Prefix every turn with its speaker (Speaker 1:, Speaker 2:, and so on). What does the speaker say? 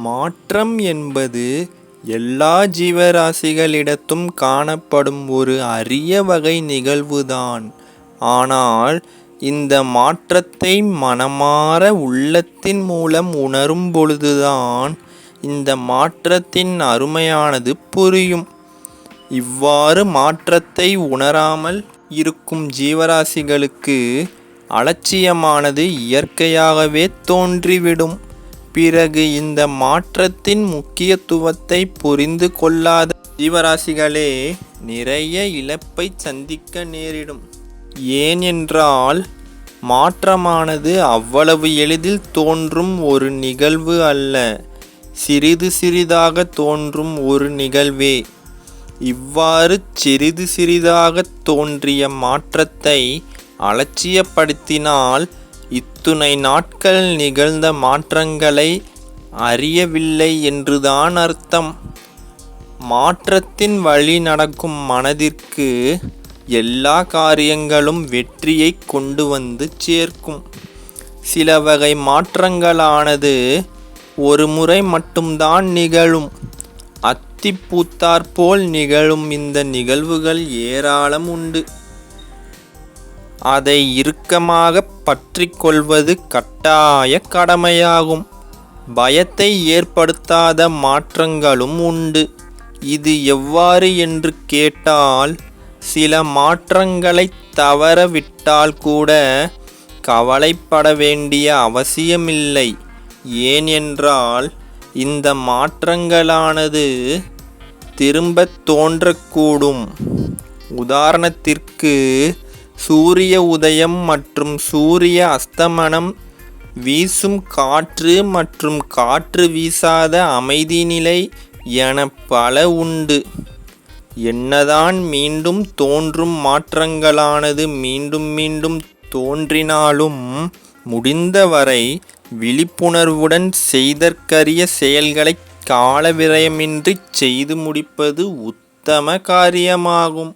Speaker 1: மாற்றம் என்பது எல்லா ஜீவராசிகளிடத்தும் காணப்படும் ஒரு அரிய வகை நிகழ்வுதான். ஆனால் இந்த மாற்றத்தை மனமார உள்ளத்தின் மூலம் உணரும் பொழுதுதான் இந்த மாற்றத்தின் அருமையானது புரியும். இவ்வாறு மாற்றத்தை உணராமல் இருக்கும் ஜீவராசிகளுக்கு அலட்சியமானது இயற்கையாகவே தோன்றிவிடும். பிறகு இந்த மாற்றத்தின் முக்கியத்துவத்தை புரிந்து கொள்ளாத ஜீவராசிகளே நிறைய இழப்பை சந்திக்க நேரிடும். ஏன் என்றால் மாற்றமானது அவ்வளவு எளிதில் தோன்றும் ஒரு நிகழ்வு அல்ல, சிறிது சிறிதாக தோன்றும் ஒரு நிகழ்வே. இவ்வாறு சிறிது சிறிதாக தோன்றிய மாற்றத்தை அலட்சியப்படுத்தினால் இத்துணை நாட்கள் நிகழ்ந்த மாற்றங்களை அறியவில்லை என்றுதான் அர்த்தம். மாற்றத்தின் வழி நடக்கும் மனதிற்கு எல்லா காரியங்களும் வெற்றியை கொண்டு வந்து சேர்க்கும். சில வகை மாற்றங்களானது ஒரு முறை மட்டும்தான் நிகழும். அத்தி பூத்தாற்போல் நிகழும் இந்த நிகழ்வுகள் ஏராளம் உண்டு. அதை இறுக்கமாக பற்றி கொள்வது கட்டாய கடமையாகும். பயத்தை ஏற்படுத்தாத மாற்றங்களும் உண்டு. இது எவ்வாறு என்று கேட்டால், சில மாற்றங்களை தவறவிட்டால் கூட கவலைப்பட வேண்டிய அவசியமில்லை. ஏன் என்றால் இந்த மாற்றங்களானது திரும்ப தோன்றக்கூடும். உதாரணத்திற்கு சூரிய உதயம் மற்றும் சூரிய அஸ்தமனம், வீசும் காற்று மற்றும் காற்று வீசாத அமைதி நிலை என பல உண்டு. என்னதான் மீண்டும் தோன்றும் மாற்றங்களானது மீண்டும் மீண்டும் தோன்றினாலும் முடிந்தவரை விழிப்புணர்வுடன் செய்தற்கரிய செயல்களை கால விரயமின்றி செய்து முடிப்பது உத்தம காரியமாகும்.